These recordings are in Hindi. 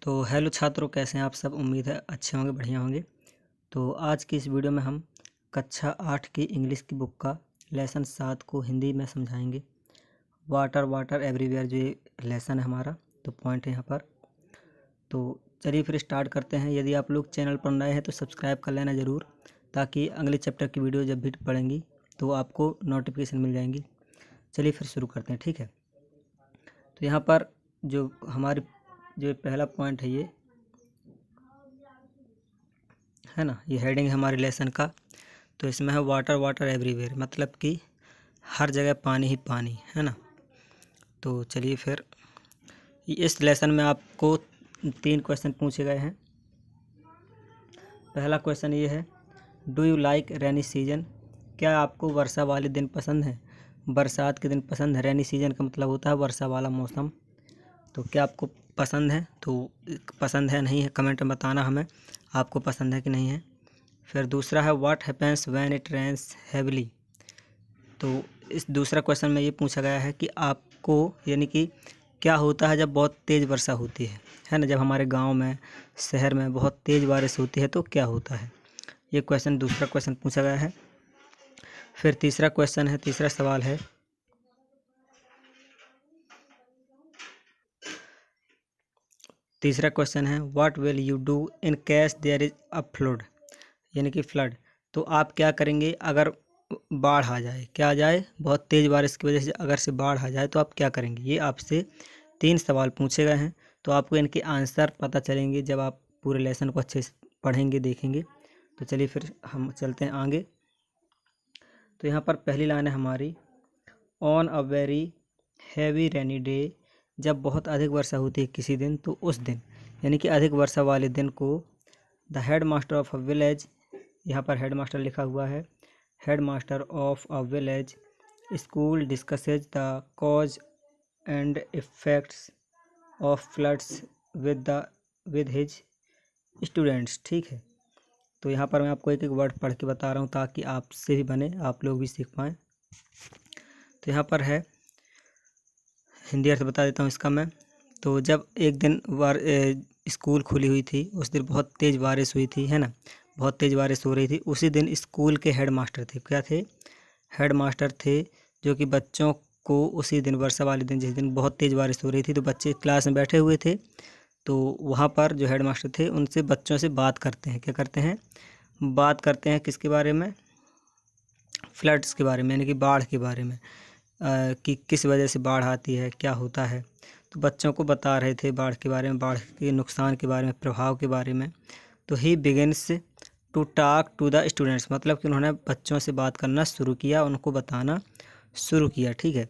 तो हेलो छात्रों, कैसे हैं आप सब। उम्मीद है अच्छे होंगे, बढ़िया होंगे। तो आज की इस वीडियो में हम कक्षा 8 की इंग्लिश की बुक का लेसन 7 को हिंदी में समझाएंगे। वाटर वाटर एवरीवेयर जो ये लेसन है हमारा, तो पॉइंट है यहाँ पर। तो चलिए फिर स्टार्ट करते हैं। यदि आप लोग चैनल पर नए हैं तो सब्सक्राइब कर लेना ज़रूर, ताकि अगले चैप्टर की वीडियो जब भी पढ़ेंगी तो आपको नोटिफिकेशन मिल जाएंगी। चलिए फिर शुरू करते हैं, ठीक है। तो यहाँ पर जो हमारी जो पहला पॉइंट है ये है ना, ये हेडिंग है हमारे लेसन का। तो इसमें है वाटर वाटर एवरीवेयर, मतलब कि हर जगह पानी ही पानी है ना। तो चलिए फिर इस लेसन में आपको 3 क्वेश्चन पूछे गए हैं। पहला क्वेश्चन ये है, do you like rainy season, क्या आपको वर्षा वाले दिन पसंद है। बरसात के दिन पसंद है। रेनी सीजन का मतलब होता है वर्षा वाला मौसम। तो क्या आपको पसंद है, तो पसंद है नहीं है कमेंट में बताना हमें, आपको पसंद है कि नहीं है। फिर दूसरा है what happens when it rains heavily. तो इस दूसरा क्वेश्चन में ये पूछा गया है कि आपको यानी कि क्या होता है जब बहुत तेज़ वर्षा होती है ना। जब हमारे गांव में, शहर में बहुत तेज़ बारिश होती है तो क्या होता है। ये क्वेश्चन, दूसरा क्वेश्चन पूछा गया है। फिर तीसरा क्वेश्चन है, तीसरा सवाल है, तीसरा क्वेश्चन है what will you do in case there is a flood, यानी कि फ्लड। तो आप क्या करेंगे अगर बाढ़ आ जाए, क्या आ जाए, बहुत तेज़ बारिश की वजह से अगर से बाढ़ आ जाए तो आप क्या करेंगे। ये आपसे 3 सवाल पूछे गए हैं। तो आपको इनके आंसर पता चलेंगे जब आप पूरे लेसन को अच्छे से पढ़ेंगे, देखेंगे। तो चलिए फिर हम चलते हैं आगे। तो यहाँ पर पहली लाइन है हमारी, on a very heavy rainy day, जब बहुत अधिक वर्षा होती है किसी दिन, तो उस दिन यानी कि अधिक वर्षा वाले दिन को the head master of a village, यहाँ पर हेड मास्टर लिखा हुआ है, head master of a village school discusses the cause and effects of floods with his students. ठीक है। तो यहाँ पर मैं आपको एक एक वर्ड पढ़ के बता रहा हूँ ताकि आपसे भी बने, आप लोग भी सीख पाएँ। तो यहाँ पर है, हिंदी अर्थ बता देता हूँ इसका मैं। तो जब एक दिन स्कूल खुली हुई थी, उस दिन बहुत तेज़ बारिश हुई थी, है ना, बहुत तेज़ बारिश हो रही थी। उसी दिन स्कूल के हेड मास्टर थे, क्या थे, हेड मास्टर थे, जो कि बच्चों को उसी दिन, वर्षा वाले दिन, जिस दिन बहुत तेज़ बारिश हो रही थी, तो बच्चे क्लास में बैठे हुए थे। तो वहाँ पर जो हेड मास्टर थे उनसे बच्चों से बात करते हैं, क्या करते हैं, बात करते हैं किसके बारे में, फ्लड्स के बारे में, यानी कि बाढ़ के बारे में, कि किस वजह से बाढ़ आती है, क्या होता है। तो बच्चों को बता रहे थे बाढ़ के बारे में, बाढ़ के नुकसान के बारे में, प्रभाव के बारे में। तो he begins to talk to the students, मतलब कि उन्होंने बच्चों से बात करना शुरू किया, उनको बताना शुरू किया। ठीक है।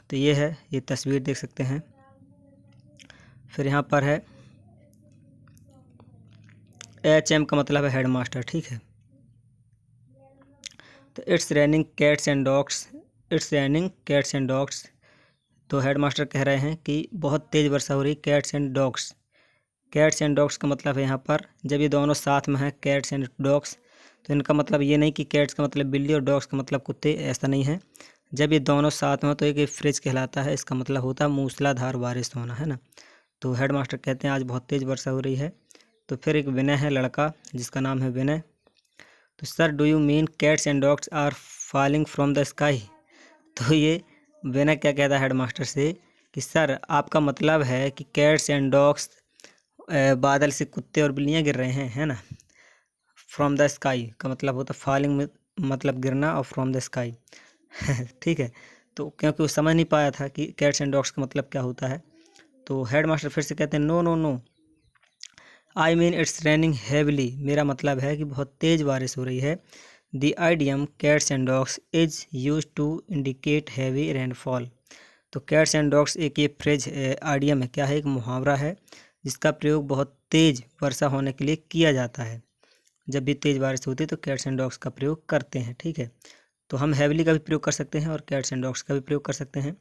तो ये है, ये तस्वीर देख सकते हैं। फिर यहाँ पर है HM का मतलब है हेड मास्टर। ठीक है। तो it's raining cats and dogs, it's raining cats and dogs. तो हेड मास्टर कह रहे हैं कि बहुत तेज़ वर्षा हो रही, cats and dogs. Cats and dogs का मतलब है यहाँ पर जब ये दोनों साथ में हैं, कैट्स एंड डॉग्स, तो इनका मतलब ये नहीं कि कैट्स का मतलब बिल्ली और डॉग्स का मतलब कुत्ते, ऐसा नहीं है। जब ये दोनों साथ में हो तो एक फ्रिज कहलाता है, इसका मतलब होता है मूसलाधार बारिश होना, है ना। तो हेड मास्टर कहते हैं आज बहुत तेज़ वर्षा हो रही है। तो फिर एक विनय है, लड़का जिसका नाम है विनय। तो sir do you mean cats and dogs are falling from the sky. तो ये विनय क्या कहता है हेड मास्टर से कि सर आपका मतलब है कि कैट्स एंड डॉग्स बादल से कुत्ते और बिल्लियाँ गिर रहे हैं, है ना। फ्रॉम द स्काई का मतलब होता है फॉलिंग में, मतलब गिरना, और फ्रॉम द स्काई ठीक है। तो क्योंकि वो समझ नहीं पाया था कि कैट्स एंड डॉग्स का मतलब क्या होता है, तो हेड मास्टर फिर से कहते हैं no no no, I mean it's raining heavily, मेरा मतलब है कि बहुत तेज़ बारिश हो रही है। The idiom cats and dogs is use to indicate heavy rainfall. तो कैट्स एंड डॉग्स एक ये फ्रेज आइडियम है, क्या है, एक मुहावरा है जिसका प्रयोग बहुत तेज़ वर्षा होने के लिए किया जाता है। जब भी तेज़ बारिश होती है तो कैट्स एंड डॉग्स का प्रयोग करते हैं। ठीक है। तो हम हैवीली का भी प्रयोग कर सकते हैं और कैट्स एंड डॉग्स का भी प्रयोग कर सकते हैं।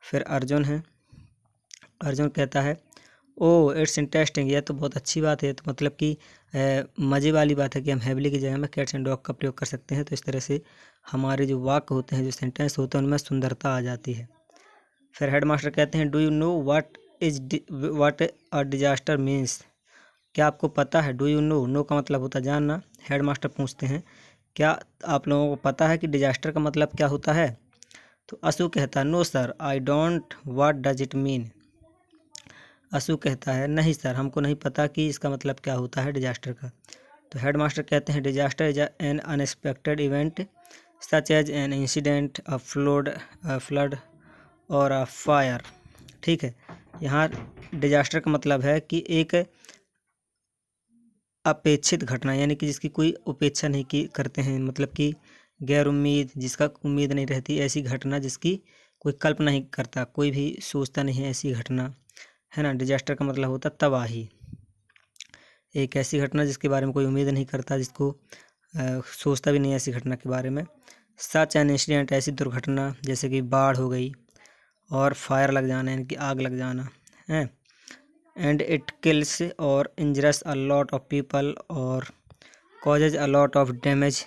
फिर अर्जुन है, अर्जुन कहता है ओ इट्स इंटरेस्टिंग, यह तो बहुत अच्छी बात है। तो मतलब कि मज़े वाली बात है कि हम हैवीली की जगह में कैट्स एंड डॉग का प्रयोग कर सकते हैं। तो इस तरह से हमारे जो वाक्य होते हैं, जो सेंटेंस होते हैं, उनमें सुंदरता आ जाती है। फिर हेड मास्टर कहते हैं do you know what what a disaster means? क्या आपको पता है? Do you know? नो का मतलब होता है जानना। हेडमास्टर पूछते हैं क्या आप लोगों को पता है कि डिजास्टर का मतलब क्या होता है? तो असू कहता है no sir I don't, what does it mean? असू कहता है नहीं सर, हमको नहीं पता कि इसका मतलब क्या होता है डिजास्टर का। तो हेडमास्टर कहते हैं disaster is an unexpected event such as an incident, a flood और अ फायर। ठीक है, यहाँ डिजास्टर का मतलब है कि एक अपेक्षित घटना, यानी कि जिसकी कोई उपेक्षा नहीं की करते हैं, मतलब कि गैर उम्मीद, जिसका उम्मीद नहीं रहती, ऐसी घटना जिसकी कोई कल्पना नहीं करता, कोई भी सोचता नहीं है, ऐसी घटना है ना। डिजास्टर का मतलब होता तबाही, एक ऐसी घटना जिसके बारे में कोई उम्मीद नहीं करता, जिसको सोचता भी नहीं ऐसी घटना के बारे में। सच एन इंसिडेंट, ऐसी दुर्घटना जैसे कि बाढ़ हो गई, और फायर लग जाना यानी कि आग लग जाना है। एंड इट किल्स और injures a lot of people और causes a lot of damage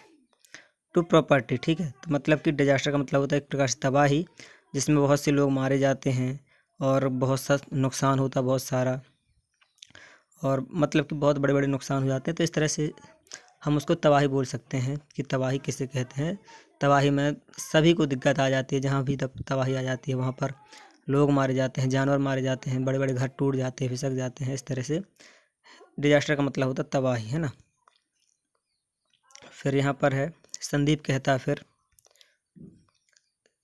to property. ठीक है, तो मतलब कि डिजास्टर का मतलब होता है एक प्रकार से तबाही, जिसमें बहुत से लोग मारे जाते हैं और बहुत सा नुकसान होता है, बहुत सारा, और मतलब कि बहुत बड़े बड़े नुकसान हो जाते हैं। तो इस तरह से हम उसको तबाही बोल सकते हैं कि तबाही किसे कहते हैं। तबाही में सभी को दिक्कत आ जाती है, जहाँ भी तबाही आ जाती है वहाँ पर लोग मारे जाते हैं, जानवर मारे जाते हैं, बड़े बड़े घर टूट जाते हैं, फिसक जाते हैं। इस तरह से डिजास्टर का मतलब होता है तबाही, है ना। फिर यहाँ पर है संदीप कहता है, फिर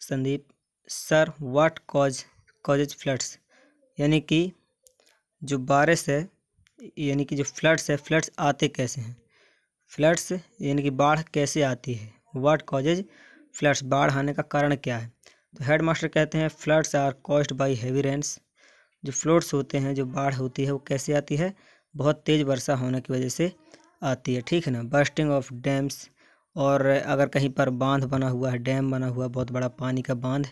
Sandeep sir what causes floods, यानी कि जो बारिश है, यानी कि जो फ्लड्स है, फ्लड्स आते कैसे हैं? फ्लड्स यानी कि बाढ़ कैसे आती है? व्हाट कॉजेज फ्लड्स, बाढ़ आने का कारण क्या है? तो हेडमास्टर कहते हैं floods are caused by heavy rains, जो फ्लड्स होते हैं, जो बाढ़ होती है, वो कैसे आती है? बहुत तेज़ वर्षा होने की वजह से आती है। ठीक है ना। बर्स्टिंग ऑफ डैम्स, और अगर कहीं पर बांध बना हुआ है, डैम बना हुआ, बहुत बड़ा पानी का बांध,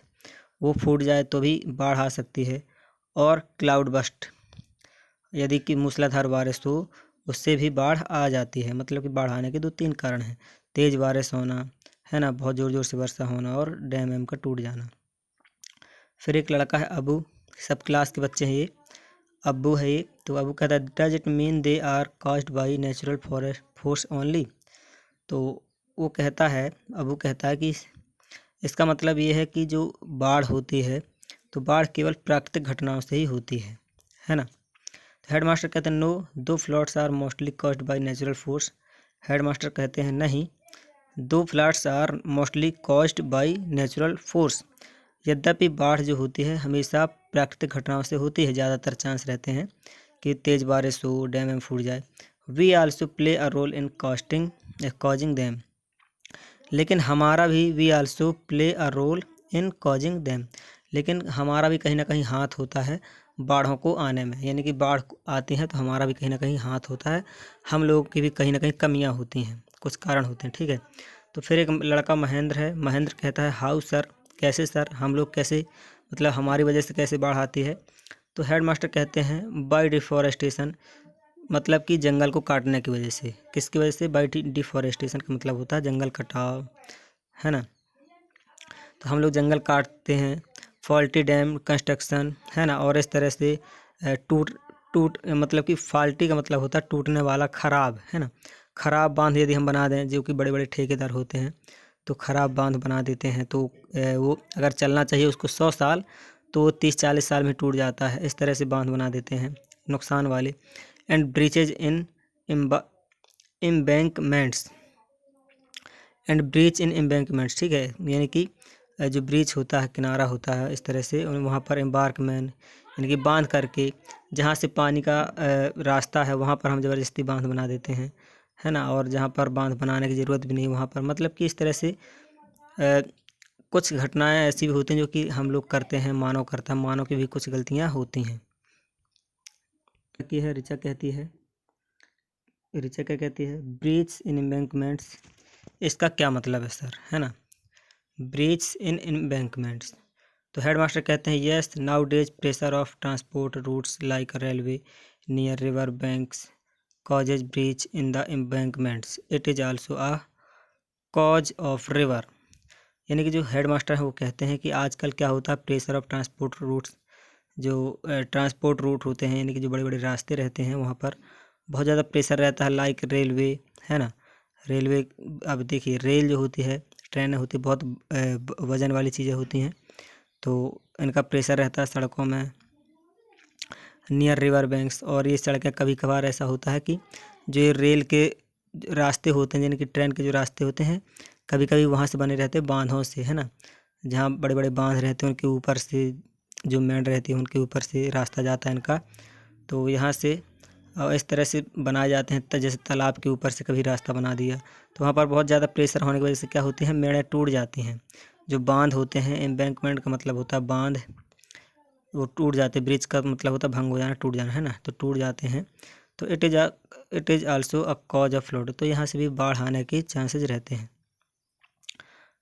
वो फूट जाए तो भी बाढ़ आ सकती है। और क्लाउड बस्ट, यदि कि मूसलाधार बारिश हो उससे भी बाढ़ आ जाती है। मतलब कि बाढ़ आने के 2-3 कारण हैं, तेज़ बारिश होना, है ना, बहुत ज़ोर ज़ोर से वर्षा होना, और डैम वैम का टूट जाना। फिर एक लड़का है अबू, सब क्लास के बच्चे हैं ये, अब्बू है ये। तो अबू कहता है does it mean they are caused by natural force only? तो वो कहता है, अबू कहता है कि इसका मतलब ये है कि जो बाढ़ होती है, तो बाढ़ केवल प्राकृतिक घटनाओं से ही होती है ना। तो हेडमास्टर कहते हैं no though floods are mostly caused by natural force. Headmaster कहते हैं नहीं, though floods are mostly caused by natural force. यद्यपि बाढ़ जो होती है हमेशा प्राकृतिक घटनाओं से होती है, ज़्यादातर चांस रहते हैं कि तेज़ बारिश हो, डैम में फूट जाए। We also play a role in causing them, लेकिन हमारा भी we also play a role in causing them, लेकिन हमारा भी कहीं ना कहीं हाथ होता है बाढ़ों को आने में। यानी कि बाढ़ आती है तो हमारा भी कहीं ना कहीं हाथ होता है, हम लोगों की भी कहीं ना कहीं कमियां होती हैं, कुछ कारण होते हैं। ठीक है, तो फिर एक लड़का महेंद्र है, महेंद्र कहता है हाउ सर, कैसे सर, हम लोग कैसे, मतलब हमारी वजह से कैसे बाढ़ आती है? तो हेडमास्टर कहते हैं बाय डिफॉरेस्टेशन, मतलब कि जंगल को काटने की वजह से। किसकी वजह से? बाय डिफॉरेस्टेशन का मतलब होता है जंगल कटाव, है ना। तो हम लोग जंगल काटते हैं, फॉल्टी डैम कंस्ट्रक्शन, है ना, और इस तरह से टूट टूट मतलब कि फॉल्टी का मतलब होता है टूटने वाला, खराब, है ना। खराब बांध यदि हम बना दें, जो कि बड़े बड़े ठेकेदार होते हैं, तो खराब बांध बना देते हैं, तो वो अगर चलना चाहिए उसको 100 साल, तो 30-40 साल में टूट जाता है। इस तरह से बांध बना देते हैं नुकसान वाले। And breaches in embankments, and breach in embankments, ठीक है, यानी कि जो ब्रीच होता है, किनारा होता है, इस तरह से वहाँ पर एम्बार्कमेंट, यानी कि बांध करके जहाँ से पानी का रास्ता है वहाँ पर हम ज़बरदस्ती बांध बना देते हैं, है ना। और जहाँ पर बांध बनाने की ज़रूरत भी नहीं वहाँ पर, मतलब कि इस तरह से कुछ घटनाएं ऐसी भी होती हैं जो कि हम लोग करते हैं, मानव करता है, मानव की भी कुछ गलतियाँ होती हैं। की है ऋचा कहती है, ऋचा क्या कहती है? ब्रीच इन एम्बैंकमेंट्स, इसका क्या मतलब है सर, है ना, ब्रीच इन एम्बैंकमेंट्स? तो हेडमास्टर कहते हैं yes nowadays pressure of transport routes like railway near river banks causes breach in the embankments, it is also a cause of river. यानी कि जो हेडमास्टर है वो कहते हैं कि आजकल क्या होता है, प्रेशर ऑफ ट्रांसपोर्ट रूट्स जो ट्रांसपोर्ट रूट होते हैं, यानी कि जो बड़े बड़े रास्ते रहते हैं वहाँ पर बहुत ज़्यादा प्रेशर रहता है, लाइक रेलवे, है ना। रेलवे, अब देखिए रेल जो होती है, ट्रेनें होती है, बहुत वज़न वाली चीज़ें होती हैं, तो इनका प्रेशर रहता है सड़कों में, नियर रिवर बैंक्स। और ये सड़कें कभी कभार ऐसा होता है कि जो ये रेल के रास्ते होते हैं, यानी कि ट्रेन के जो रास्ते होते हैं, कभी कभी वहाँ से बने रहते हैं बांधों से, है ना। जहाँ बड़े बड़े बांध रहते हैं उनके ऊपर से जो मेन रहती है उनके ऊपर से रास्ता जाता है इनका, तो यहाँ से इस तरह से बनाए जाते हैं। जैसे तालाब के ऊपर से कभी रास्ता बना दिया, तो वहाँ पर बहुत ज़्यादा प्रेशर होने की वजह से क्या होती है, मेड़ें टूट जाती हैं। जो बांध होते हैं, एम्बैंकमेंट का मतलब होता है बांध, वो टूट जाते हैं। ब्रिज का मतलब होता है भंग हो जाना, टूट जाना, है ना, तो टूट जाते हैं। तो it is also a cause of flood, तो यहाँ से भी बाढ़ आने के चांसेस रहते हैं।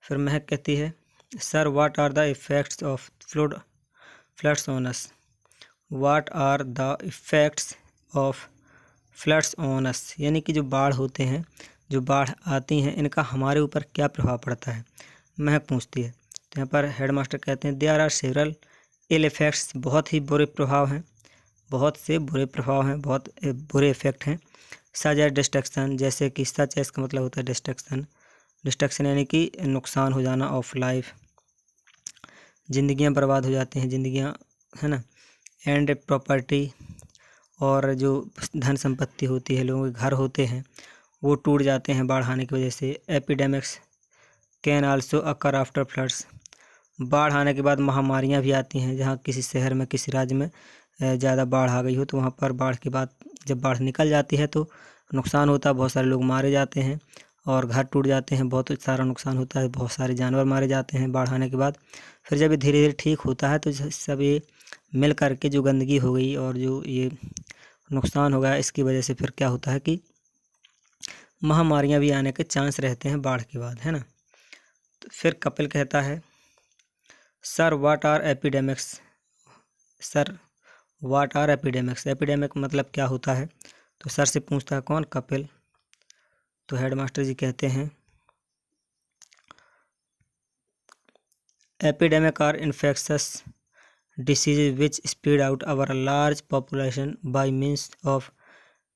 फिर महक कहती है, sir what are the effects of floods on us. What are the effects of floods on us, यानी कि जो बाढ़ होते हैं, जो बाढ़ आती हैं, इनका हमारे ऊपर क्या प्रभाव पड़ता है, महक पूछती है। तो यहाँ पर हेडमास्टर कहते हैं, there are several ill effects, बहुत ही बुरे प्रभाव हैं, बहुत से बुरे प्रभाव हैं, बहुत बुरे इफ़ेक्ट हैं। सच एज डिस्ट्रक्शन, जैसे कि सच एज का मतलब होता है डिस्ट्रक्शन, डिस्ट्रक्शन यानी कि नुकसान हो जाना ऑफ लाइफ, ज़िंदगियाँ बर्बाद हो जाती हैं, ज़िंदगियाँ, है ना। एंड प्रॉपर्टी, और जो धन संपत्ति होती है, लोगों के घर होते हैं, वो टूट जाते हैं बाढ़ आने की वजह से। Epidemics can also occur after floods, बाढ़ आने के बाद महामारियां भी आती हैं। जहाँ किसी शहर में, किसी राज्य में ज़्यादा बाढ़ आ गई हो, तो वहाँ पर बाढ़ के बाद जब बाढ़ निकल जाती है तो नुकसान होता है, बहुत सारे लोग मारे जाते हैं और घर टूट जाते हैं, बहुत सारा नुकसान होता है, बहुत सारे जानवर मारे जाते हैं बाढ़ आने के बाद। फिर जब ये धीरे धीरे ठीक होता है तो सब ये मिल करके जो गंदगी हो गई और जो ये नुकसान हो गया, इसकी वजह से फिर क्या होता है कि महामारियां भी आने के चांस रहते हैं बाढ़ के बाद, है ना। तो फिर कपिल कहता है, sir what are epidemics. Sir what are epidemics, epidemic मतलब क्या होता है, तो सर से पूछता है कौन, कपिल। तो हेडमास्टर जी कहते हैं, epidemic are infectious diseases which spread out over a large population by means of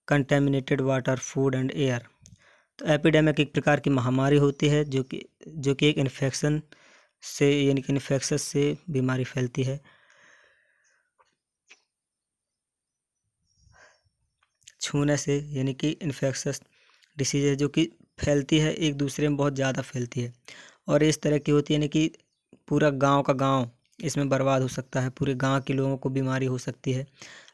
contaminated water, food and air। तो एपिडेमिक एक प्रकार की महामारी होती है जो कि एक इन्फेक्शन से, यानी कि इन्फेक्शस से बीमारी फैलती है, छूने से, यानी कि इन्फेक्शस डिसीज है जो कि फैलती है, एक दूसरे में बहुत ज़्यादा फैलती है और इस तरह की होती है, यानी कि पूरा गांव का गांव इसमें बर्बाद हो सकता है, पूरे गांव के लोगों को बीमारी हो सकती है।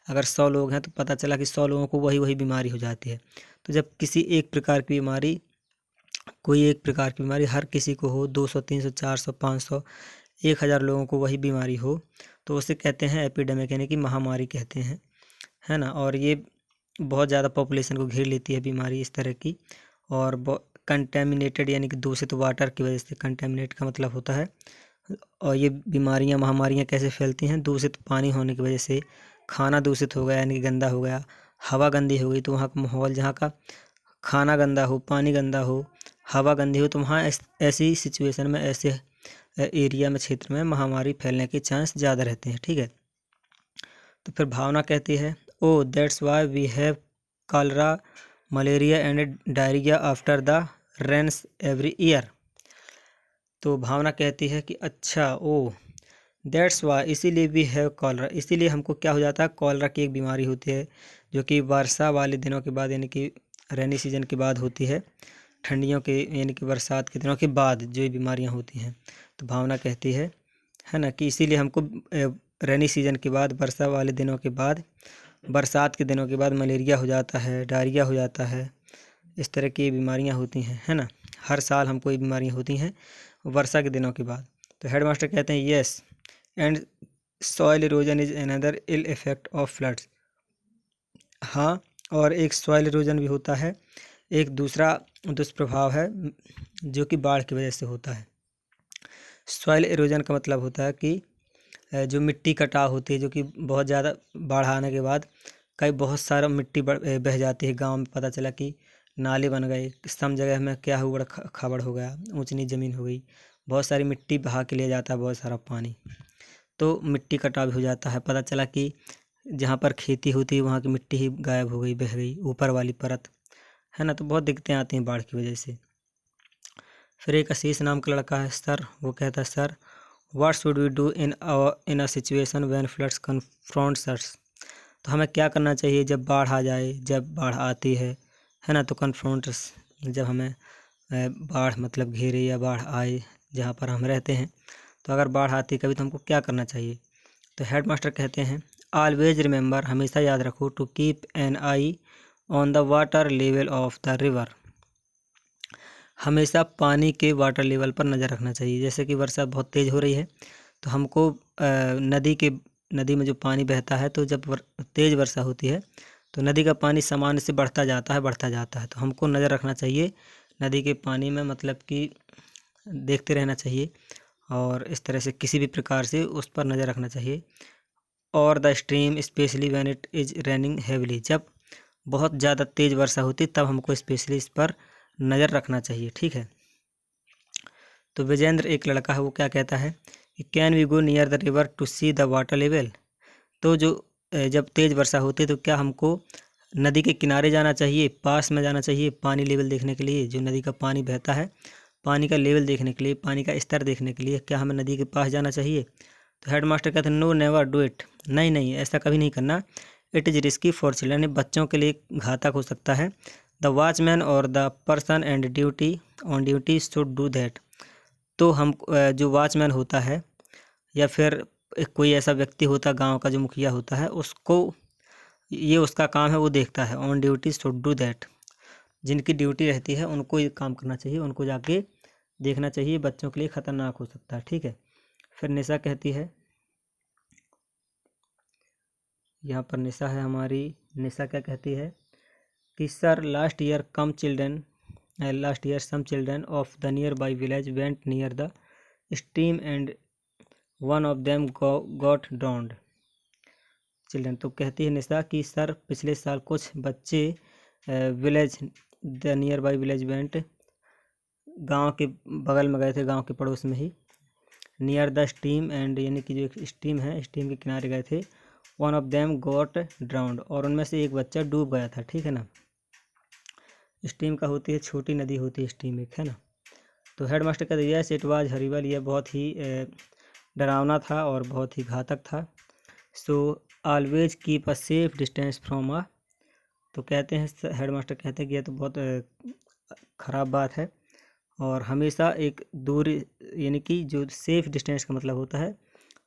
अगर 100 लोग हैं तो पता चला कि 100 लोगों को वही बीमारी हो जाती है। तो जब किसी एक प्रकार की बीमारी, कोई एक प्रकार की बीमारी हर किसी को हो, 200 300 400 500 1000 लोगों को वही बीमारी हो, तो उसे कहते हैं एपिडेमिक, यानी कि महामारी कहते हैं, है ना। और ये बहुत ज़्यादा पॉपुलेशन को घेर लेती है बीमारी इस तरह की। और कंटेमिनेटेड, यानी कि दूषित वाटर की वजह से, कंटेमिनेट का मतलब होता है, और ये बीमारियां, महामारियां कैसे फैलती हैं, दूषित पानी होने की वजह से। खाना दूषित हो गया, यानी कि गंदा हो गया, हवा गंदी हो गई, तो वहाँ का माहौल, जहाँ का खाना गंदा हो, पानी गंदा हो, हवा गंदी हो, तो वहाँ ऐसी सिचुएशन में, ऐसे एरिया में, क्षेत्र में महामारी फैलने के चांस ज़्यादा रहते हैं, ठीक है। तो फिर भावना कहती है, oh that's why we have cholera, malaria and diarrhoea after the rains every year. तो भावना कहती है कि अच्छा, ओ दैट्स वाई, इसीलिए वी हैव कॉलरा, इसीलिए हमको क्या हो जाता है, कॉलरा की एक बीमारी होती है जो कि वर्षा वाले दिनों के बाद, यानी कि रेनी सीजन के बाद होती है, ठंडियों के, यानी कि बरसात के दिनों के बाद जो ये बीमारियाँ होती हैं। तो भावना कहती है ना, कि इसीलिए हमको रेनी सीजन के बाद, वर्षा वाले दिनों के बाद, बरसात के दिनों के बाद मलेरिया हो जाता है, डायरिया हो जाता है, इस तरह की बीमारियां होती हैं, है ना। हर साल हमको ये बीमारियां होती हैं वर्षा के दिनों के बाद। तो हेडमास्टर कहते हैं, yes and soil erosion is another ill effect of floods. हाँ, और एक सॉइल इरोजन भी होता है, एक दूसरा दुष्प्रभाव है जो कि बाढ़ की वजह से होता है। सॉइल इरोजन का मतलब होता है कि जो मिट्टी कटाव होती है, जो कि बहुत ज़्यादा बाढ़ आने के बाद कई बहुत सारा मिट्टी बह जाती है। गांव में पता चला कि नाले बन गए, सम जगह में क्या हुआ, खबड़ हो गया, ऊंच नीच ज़मीन हो गई, बहुत सारी मिट्टी बहा के ले जाता है, बहुत सारा पानी। तो मिट्टी कटाव भी हो जाता है। पता चला कि जहाँ पर खेती होती है वहाँ की मिट्टी ही गायब हो गई, बह गई, ऊपर वाली परत, है ना। तो बहुत दिक्कतें आती हैं बाढ़ की वजह से। फिर एक आशीष नाम का लड़का है सर, वो कहता है sir what should we do in a situation when floods confronts us. तो हमें क्या करना चाहिए जब बाढ़ आ जाए, जब बाढ़ आती है ना। तो कन्फ्रंट्स, जब हमें बाढ़ मतलब घेरे या बाढ़ आए जहाँ पर हम रहते हैं, तो अगर बाढ़ आती कभी तो हमको क्या करना चाहिए। तो हेड मास्टर कहते हैं ऑलवेज रिमेंबर, हमेशा याद रखो, to keep an eye on the water level of the river, हमेशा पानी के वाटर लेवल पर नज़र रखना चाहिए। जैसे कि वर्षा बहुत तेज़ हो रही है तो हमको नदी में जो पानी बहता है, तो जब तेज़ वर्षा होती है तो नदी का पानी सामान्य से बढ़ता जाता है। तो हमको नज़र रखना चाहिए नदी के पानी में, मतलब कि देखते रहना चाहिए और इस तरह से किसी भी प्रकार से उस पर नज़र रखना चाहिए। और the stream specially when it is raining heavily, जब बहुत ज़्यादा तेज़ वर्षा होती तब हमको स्पेशली इस पर नज़र रखना चाहिए, ठीक है। तो विजेंद्र एक लड़का है, वो क्या कहता है कि can we go near the river to see the water level. तो जब तेज़ वर्षा होती है तो क्या हमको नदी के किनारे जाना चाहिए, पास में जाना चाहिए पानी लेवल देखने के लिए, जो नदी का पानी बहता है, पानी का लेवल देखने के लिए, पानी का स्तर देखने के लिए क्या हमें नदी के पास जाना चाहिए। तो हेड मास्टर कहते हैं नो नेवर डू इट, नहीं ऐसा कभी नहीं करना। It is risky for children, बच्चों के लिए घातक हो सकता है। द वॉचमैन और the person and duty on duty should do that. तो हम जो वॉचमैन होता है या फिर कोई ऐसा व्यक्ति होता है गांव का जो मुखिया होता है, उसको ये उसका काम है, वो देखता है। On duty should do that, जिनकी ड्यूटी रहती है उनको ये काम करना चाहिए, उनको जाके देखना चाहिए, बच्चों के लिए ख़तरनाक हो सकता है, ठीक है। फिर निशा कहती है, यहाँ पर निशा है हमारी, निशा क्या कहती है कि sir last year some children of the nearby village went near the stream and one of them got drowned children. तो कहती है निशा कि सर पिछले साल कुछ बच्चे village the nearby village went, गांव के बगल में गए थे, गांव के पड़ोस में ही, नियर द स्ट्रीम एंड, यानी कि जो एक स्ट्रीम है, स्ट्रीम के किनारे गए थे। One of them got drowned, और उनमें से एक बच्चा डूब गया था, ठीक है ना। स्ट्रीम का होती है, छोटी नदी होती है स्ट्रीम एक, है ना। तो हेड मास्टर कहते हैं यस इट वाज हॉरिबल, यह बहुत ही डरावना था और बहुत ही घातक था। So always keep a safe distance from a, तो कहते हैं हेड मास्टर कहते हैं कि यह तो बहुत ख़राब बात है, और हमेशा एक दूरी, यानी कि जो सेफ डिस्टेंस का मतलब होता है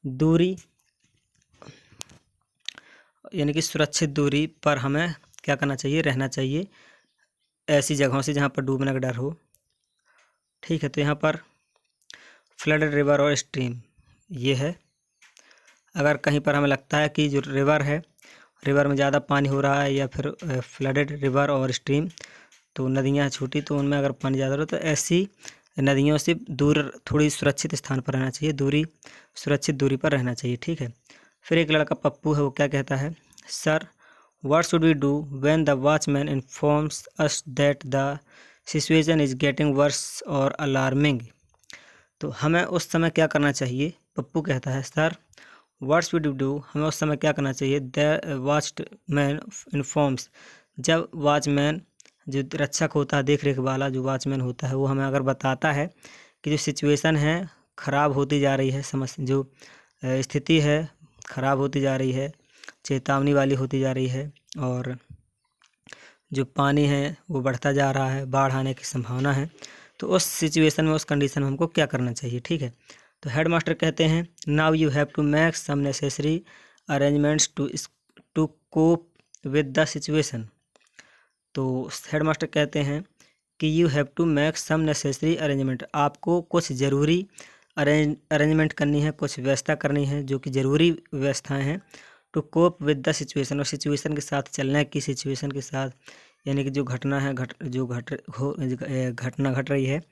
दूरी, यानी कि सुरक्षित दूरी पर हमें क्या करना चाहिए, रहना चाहिए ऐसी जगहों से जहाँ पर डूबने का डर हो, ठीक है। तो यहाँ पर फ्लडेड रिवर और स्ट्रीम ये है, अगर कहीं पर हमें लगता है कि जो रिवर है, रिवर में ज़्यादा पानी हो रहा है, या फिर फ्लडेड रिवर और स्ट्रीम, तो नदियाँ छोटी, तो उनमें अगर पानी ज़्यादा हो तो ऐसी नदियों से दूर थोड़ी सुरक्षित स्थान पर रहना चाहिए, सुरक्षित दूरी पर रहना चाहिए, ठीक है। फिर एक लड़का पप्पू है, वो क्या कहता है sir what should we do when the watchman informs us that the situation is getting worse और अलार्मिंग। तो हमें उस समय क्या करना चाहिए, पप्पू कहता है sir what should we do, हमें उस समय क्या करना चाहिए। द वॉचमैन इन्फॉर्म्स, जब वॉचमैन जो रक्षक होता है, देख रेख वाला जो वॉचमैन होता है, वो हमें अगर बताता है कि जो सिचुएशन है ख़राब होती जा रही है, जो स्थिति है ख़राब होती जा रही है, चेतावनी वाली होती जा रही है, और जो पानी है वो बढ़ता जा रहा है, बाढ़ आने की संभावना है, तो उस सिचुएशन में, उस कंडीशन में हमको क्या करना चाहिए, ठीक है। तो हेड मास्टर कहते हैं now you have to make some necessary arrangements to cope with the situation. तो हेड मास्टर कहते हैं कि you have to make some necessary arrangement, आपको कुछ ज़रूरी अरेंजमेंट करनी है, कुछ व्यवस्था करनी है जो कि ज़रूरी व्यवस्थाएं हैं, to cope with the situation, और सिचुएशन के साथ चलने की, सिचुएशन के साथ, यानी कि जो घटना है घटना घट रही है,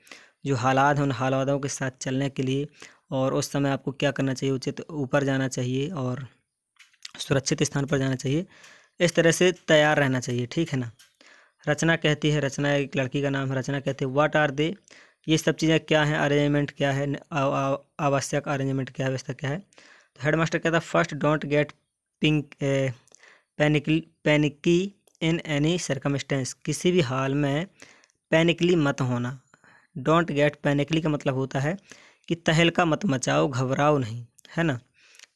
जो हालात हैं उन हालातों के साथ चलने के लिए, और उस समय आपको क्या करना चाहिए, उचित ऊपर जाना चाहिए और सुरक्षित स्थान पर जाना चाहिए, इस तरह से तैयार रहना चाहिए, ठीक है ना। रचना कहती है, रचना एक लड़की का नाम है, रचना कहती है व्हाट आर दे, ये सब चीज़ें क्या हैं, अरेंजमेंट क्या है, आवश्यक अरेंजमेंट क्या है, व्यवस्था क्या है। तो हेड मास्टर कहता है first don't get panicky in any circumstance, किसी भी हाल में पैनिकली मत होना। डोंट गेट पैनिकली का मतलब होता है कि तहलका मत मचाओ, घबराओ नहीं, है ना।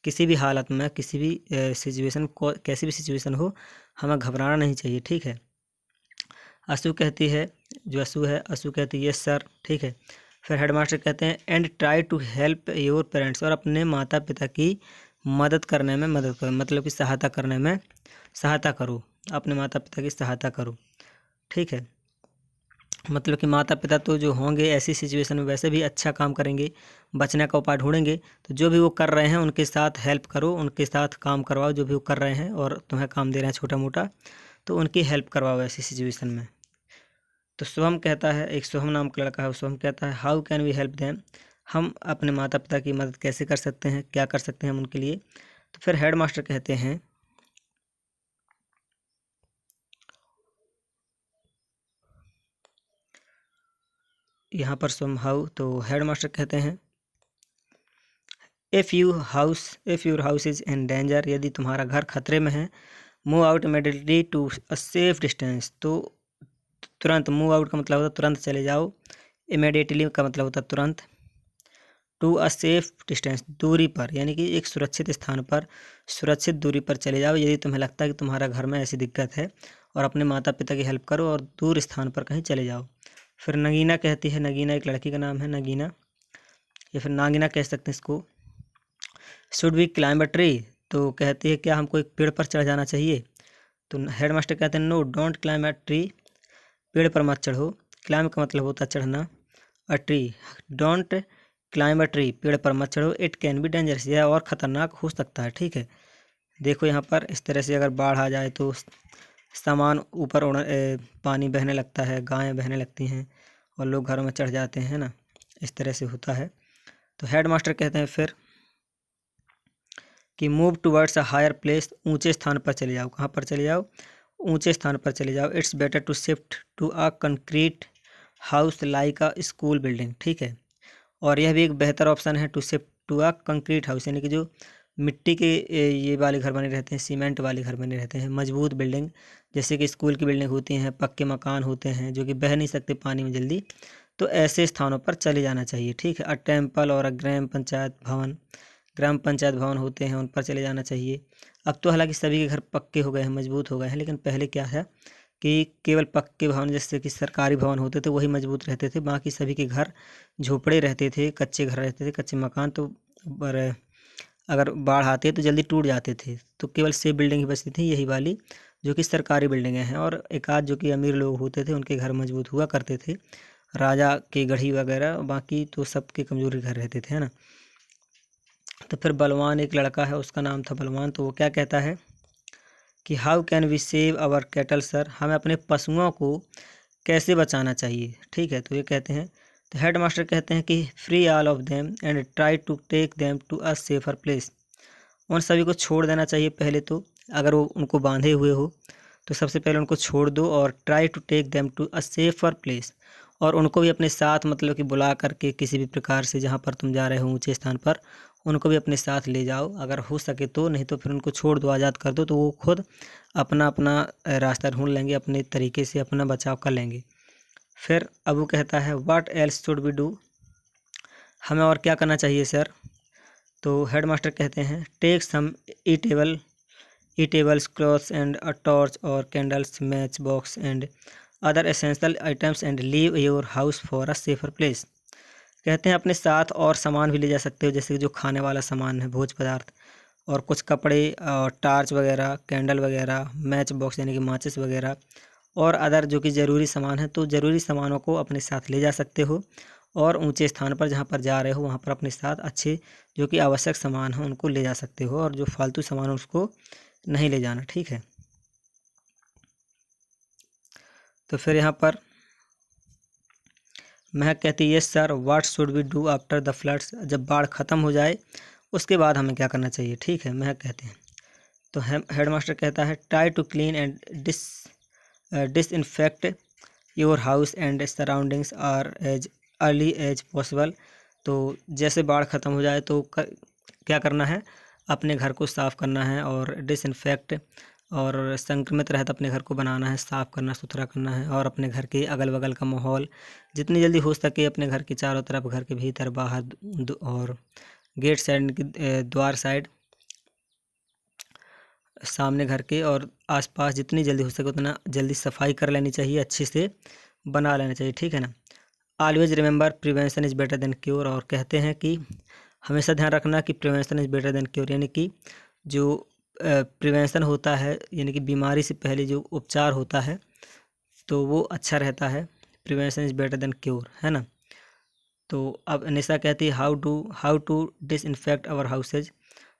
किसी भी हालत में, किसी भी सिचुएशन को, कैसी भी सिचुएशन हो, हमें घबराना नहीं चाहिए, ठीक है। असू कहती है, जो असू है, असू कहती है यस सर, ठीक है। फिर हेडमास्टर कहते हैं and try to help your parents, और अपने माता पिता की मदद करने में मदद करो, मतलब कि सहायता करने में सहायता करो, अपने माता पिता की सहायता करो, ठीक है। मतलब कि माता पिता तो जो होंगे ऐसी सिचुएशन में वैसे भी अच्छा काम करेंगे, बचने का उपाय ढूंढेंगे, तो जो भी वो कर रहे हैं उनके साथ हेल्प करो, उनके साथ काम करवाओ, जो भी वो कर रहे हैं और तुम्हें काम दे रहे हैं छोटा मोटा, तो उनकी हेल्प करवाओ ऐसी सिचुएशन में। तो शुभम कहता है, एक शुभम नाम का लड़का है, शुभम कहता है how can we help them, हम अपने माता पिता की मदद कैसे कर सकते हैं, क्या कर सकते हैं हम उनके लिए। तो फिर हेड मास्टर कहते हैं यहाँ पर हाउ, तो हेड मास्टर कहते हैं if your house is in danger, यदि तुम्हारा घर खतरे में है, move out immediately to a safe distance, तो तुरंत, मूव आउट का मतलब होता है तुरंत चले जाओ, इमीडिएटली का मतलब होता है तुरंत, टू अ सेफ डिस्टेंस दूरी पर, यानी कि एक सुरक्षित स्थान पर, सुरक्षित दूरी पर चले जाओ यदि तुम्हें लगता है कि तुम्हारा घर में ऐसी दिक्कत है, और अपने माता पिता की हेल्प करो और दूर स्थान पर कहीं चले जाओ। फिर नगीना कहती है, नगीना एक लड़की का नाम है, नगीना या फिर नागिना कह सकते हैं इसको, should we climb a tree, तो कहती है क्या हमको एक पेड़ पर चढ़ जाना चाहिए। तो हेड मास्टर कहते हैं no don't climb a tree, पेड़ पर मत चढ़ो, क्लाइंब का मतलब होता है चढ़ना, a tree, don't climb a tree, पेड़ पर मत चढ़ो, इट कैन बी डेंजरस, यह और ख़तरनाक हो सकता है, ठीक है। देखो यहाँ पर इस तरह से अगर बाढ़ आ जाए तो सामान ऊपर पानी बहने लगता है, गायें बहने लगती हैं और लोग घरों में चढ़ जाते हैं ना, इस तरह से होता है। तो हेड मास्टर कहते हैं फिर कि move towards a higher place, ऊंचे स्थान पर चले जाओ, कहाँ पर चले जाओ, ऊंचे स्थान पर चले जाओ, it's better to shift to a concrete house like a school building, ठीक है। और यह भी एक बेहतर ऑप्शन है to shift to a concrete house, यानी कि जो मिट्टी के ये वाले घर बने रहते हैं, सीमेंट वाले घर बने रहते हैं, मजबूत बिल्डिंग, जैसे कि स्कूल की बिल्डिंग होती हैं, पक्के मकान होते हैं जो कि बह नहीं सकते पानी में जल्दी, तो ऐसे स्थानों पर चले जाना चाहिए, ठीक है। अ टेम्पल और अ ग्राम पंचायत भवन होते हैं, उन पर चले जाना चाहिए। अब तो हालांकि सभी के घर पक्के हो गए हैं, मजबूत हो गए हैं, लेकिन पहले क्या है कि केवल पक्के भवन जैसे कि सरकारी भवन होते थे वही मजबूत रहते थे, बाकी सभी के घर झोपड़े रहते थे, कच्चे घर रहते थे, कच्चे मकान, तो अगर बाढ़ आती है तो जल्दी टूट जाते थे, तो केवल सेफ बिल्डिंग ही बचती थी, यही वाली जो कि सरकारी बिल्डिंगें हैं। और एक आध जो कि अमीर लोग होते थे उनके घर मजबूत हुआ करते थे, राजा के गढ़ी वगैरह, बाकी तो सबके कमजोरी घर रहते थे, है ना। तो फिर बलवान एक लड़का है, उसका नाम था बलवान, तो वो क्या कहता है कि how can we save our cattle sir, हमें अपने पशुओं को कैसे बचाना चाहिए, ठीक है। तो ये कहते हैं, तो हेड मास्टर कहते हैं कि free all of them and try to take them to a safer place, उन सभी को छोड़ देना चाहिए पहले तो, अगर वो उनको बांधे हुए हो तो सबसे पहले उनको छोड़ दो, और try to take them to a safer place, और उनको भी अपने साथ मतलब कि बुला करके किसी भी प्रकार से जहाँ पर तुम जा रहे हो ऊंचे स्थान पर, उनको भी अपने साथ ले जाओ अगर हो सके तो, नहीं तो फिर उनको छोड़ दो, आज़ाद कर दो, तो वो खुद अपना अपना रास्ता ढूंढ लेंगे, अपने तरीके से अपना बचाव कर लेंगे। फिर अब वो कहता है what else should we do, हमें और क्या करना चाहिए सर। तो हेड मास्टर कहते हैं take some eatables clothes and a torch और candles, match box and other essential items and leave your house for a safer place, कहते हैं अपने साथ और सामान भी ले जा सकते हो, जैसे कि जो खाने वाला सामान है, भोज पदार्थ, और कुछ कपड़े और टार्च वगैरह, कैंडल वगैरह, मैच बॉक्स यानी कि माचिस वगैरह, और अदर जो कि ज़रूरी सामान है, तो ज़रूरी सामानों को अपने साथ ले जा सकते हो, और ऊंचे स्थान पर जहाँ पर जा रहे हो वहाँ पर अपने साथ अच्छे जो कि आवश्यक सामान है उनको ले जा सकते हो, और जो फालतू सामान है उसको नहीं ले जाना, ठीक है। तो फिर यहाँ पर महक कहती है yes sir, what should we do after the floods, जब बाढ़ ख़त्म हो जाए उसके बाद हमें क्या करना चाहिए, ठीक है, महक कहते हैं। तो हेड मास्टर कहता है try to clean and disinfect your house and surroundings are as early as possible, तो जैसे बाढ़ ख़त्म हो जाए तो क्या करना है, अपने घर को साफ़ करना है और डिसइंफेक्ट और संक्रमित रहित अपने घर को बनाना है, साफ़ करना, सुथरा करना है। और अपने घर के अगल बगल का माहौल जितनी जल्दी हो सके अपने घर के चारों तरफ, घर के भीतर बाहर और गेट साइड की द्वार साइड, सामने घर के और आसपास जितनी जल्दी हो सके उतना जल्दी सफाई कर लेनी चाहिए, अच्छे से बना लेना चाहिए, ठीक है ना। Always remember prevention is better than cure. और कहते हैं कि हमेशा ध्यान रखना कि prevention is better than cure, यानी कि जो प्रिवेंशन होता है यानी कि बीमारी से पहले जो उपचार होता है तो वो अच्छा रहता है। Prevention is better than cure, है ना। तो अब निशा कहती है how to disinfect our houses.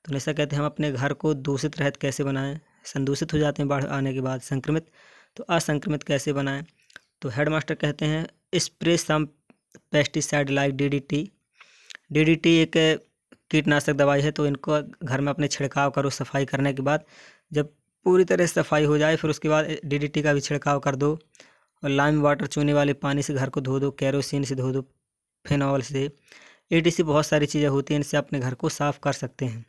तो निशा कहते हैं हम अपने घर को दूषित रहित कैसे बनाएं, संदूषित हो जाते हैं बाढ़ आने के बाद, संक्रमित, तो असंक्रमित कैसे बनाएं। तो हेडमास्टर कहते हैं स्प्रे सम पेस्टिसाइड लाइक डीडीटी एक कीटनाशक दवाई है, तो इनको घर में अपने छिड़काव करो सफाई करने के बाद। जब पूरी तरह से सफाई हो जाए फिर उसके बाद डीडीटी का भी छिड़काव कर दो। और लाइम वाटर चूने वाले पानी से घर को धो दो, केरोसिन से धो दो, फिनॉल से, एटीसी बहुत सारी चीज़ें होती हैं, इनसे अपने घर को साफ़ कर सकते हैं।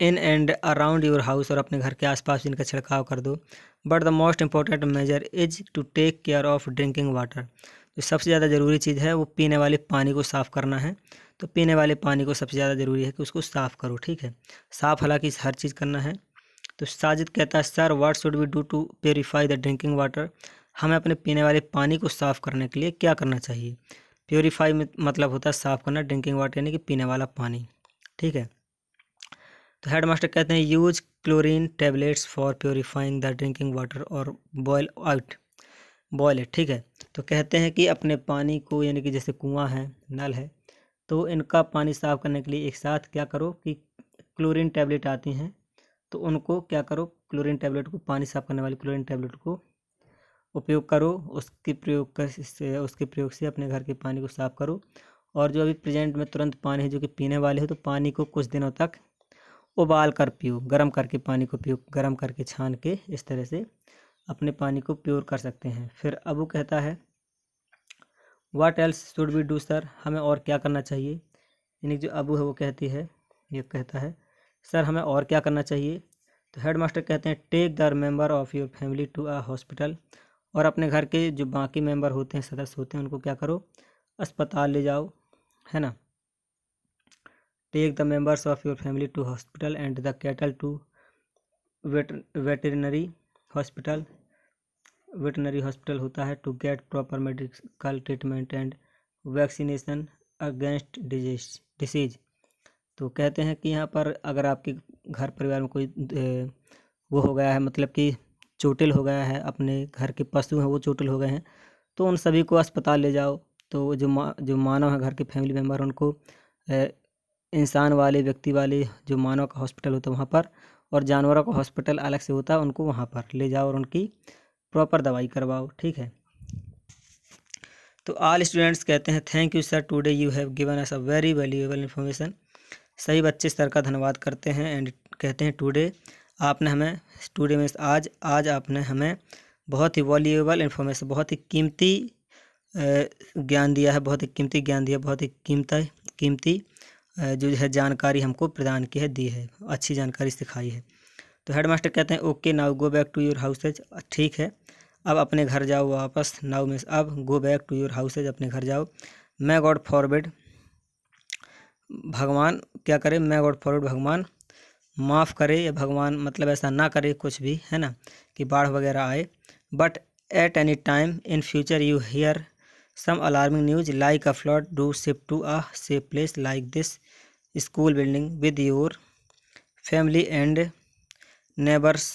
In and around your house, और अपने घर के आसपास इनका छिड़काव कर दो। But the most important measure is to take care of drinking water. जो सबसे ज़्यादा ज़रूरी चीज़ है वो पीने वाले पानी को साफ़ करना है। तो पीने वाले पानी को सबसे ज़्यादा ज़रूरी है कि उसको साफ़ करो, ठीक है। साफ़ हालांकि हर चीज़ करना है। तो साजिद कहता है sir what should we do to purify the drinking water. हमें अपने पीने वाले पानी को साफ़ करने के लिए क्या करना चाहिए। प्योरीफाई में मतलब होता है साफ़ करना, ड्रिंकिंग वाटर यानी कि पीने वाला पानी, ठीक है। तो हेडमास्टर कहते हैं use chlorine tablets for purifying the drinking water और बॉयल इट, ठीक है। तो कहते हैं कि अपने पानी को यानी कि जैसे कुआं है, नल है, तो इनका पानी साफ़ करने के लिए एक साथ क्या करो कि क्लोरीन टैबलेट आती हैं, तो उनको क्या करो, क्लोरीन टैबलेट को, पानी साफ़ करने वाली क्लोरीन टैबलेट को उपयोग करो। उसके प्रयोग से अपने घर के पानी को साफ़ करो। और जो अभी प्रेजेंट में तुरंत पानी है जो कि पीने वाले हो, तो पानी को कुछ दिनों तक उबाल कर पियो, गर्म करके पानी को पियो, गर्म करके छान के, इस तरह से अपने पानी को प्योर कर सकते हैं। फिर अबू कहता है what else should we do sir, हमें और क्या करना चाहिए। यानी जो अबू है वो कहती है, ये कहता है सर हमें और क्या करना चाहिए। तो हेडमास्टर कहते हैं take the member of your family to a hospital. और अपने घर के जो बाकी मेंबर होते हैं, सदस्य होते हैं, उनको क्या करो, अस्पताल ले जाओ, है ना। Take the members of your family to hospital and the cattle to veterinary hospital. Veterinary hospital होता है to get proper medical treatment and vaccination against disease. तो कहते हैं कि यहाँ पर अगर आपके घर परिवार में कोई वो हो गया है, मतलब कि चोटिल हो गया है, अपने घर के पशु हैं वो चोटिल हो गए हैं, तो उन सभी को अस्पताल ले जाओ। तो जो मानव है घर के फैमिली मेम्बर, उनको इंसान वाले, व्यक्ति वाले जो मानव का हॉस्पिटल होता है वहाँ पर, और जानवरों का हॉस्पिटल अलग से होता है, उनको वहाँ पर ले जाओ और उनकी प्रॉपर दवाई करवाओ, ठीक है। तो ऑल स्टूडेंट्स कहते हैं thank you sir today you have given us a very valuable information. सभी बच्चे सर का धन्यवाद करते हैं एंड कहते हैं टुडे आपने हमें, टुडे मीन्स आज आपने हमें बहुत ही वैल्यूएबल इन्फॉर्मेशन, बहुत ही कीमती ज्ञान दिया है, बहुत ही कीमती ज्ञान दिया, बहुत ही कीमती जो है जानकारी हमको प्रदान की है, दी है, अच्छी जानकारी सिखाई है। तो हेडमास्टर कहते हैं okay now go back to your houses. ठीक है, अब अपने घर जाओ वापस। नाउ मीन्स अब, go back to your houses, अपने घर जाओ। मै गॉड फॉरबिड, भगवान क्या करे, मै गॉड फॉरबिड, भगवान माफ़ करे, या भगवान मतलब ऐसा ना करे कुछ भी, है ना, कि बाढ़ वगैरह आए। But at any time in future you here some alarming news like a flood, do shift to a safe place like this school building with your family and neighbors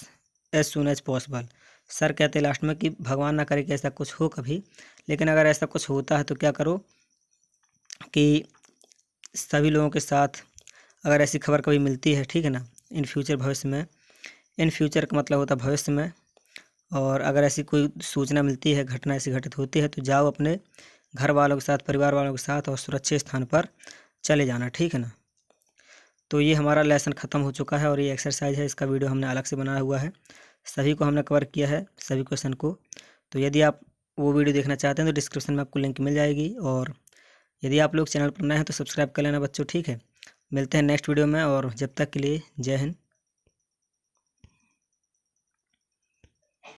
as soon as possible। Sir कहते हैं लास्ट में कि भगवान ना करे कि ऐसा कुछ हो कभी, लेकिन अगर ऐसा कुछ होता है तो क्या करो कि सभी लोगों के साथ अगर ऐसी खबर कभी मिलती है, ठीक है ना, इन फ्यूचर, भविष्य में, इन फ्यूचर का मतलब होता है भविष्य में, और अगर ऐसी कोई सूचना मिलती है, घटना ऐसी घटित होती है, तो जाओ अपने घर वालों के साथ, परिवार वालों के साथ, और सुरक्षित स्थान पर चले जाना, ठीक है ना। तो ये हमारा लेसन ख़त्म हो चुका है और ये एक्सरसाइज है, इसका वीडियो हमने अलग से बनाया हुआ है, सभी को हमने कवर किया है, सभी क्वेश्चन को। तो यदि आप वो वीडियो देखना चाहते हैं तो डिस्क्रिप्शन में आपको लिंक मिल जाएगी, और यदि आप लोग चैनल पर नए हैं तो सब्सक्राइब कर लेना बच्चों, ठीक है। मिलते हैं नेक्स्ट वीडियो में, और जब तक के लिए जय हिंद।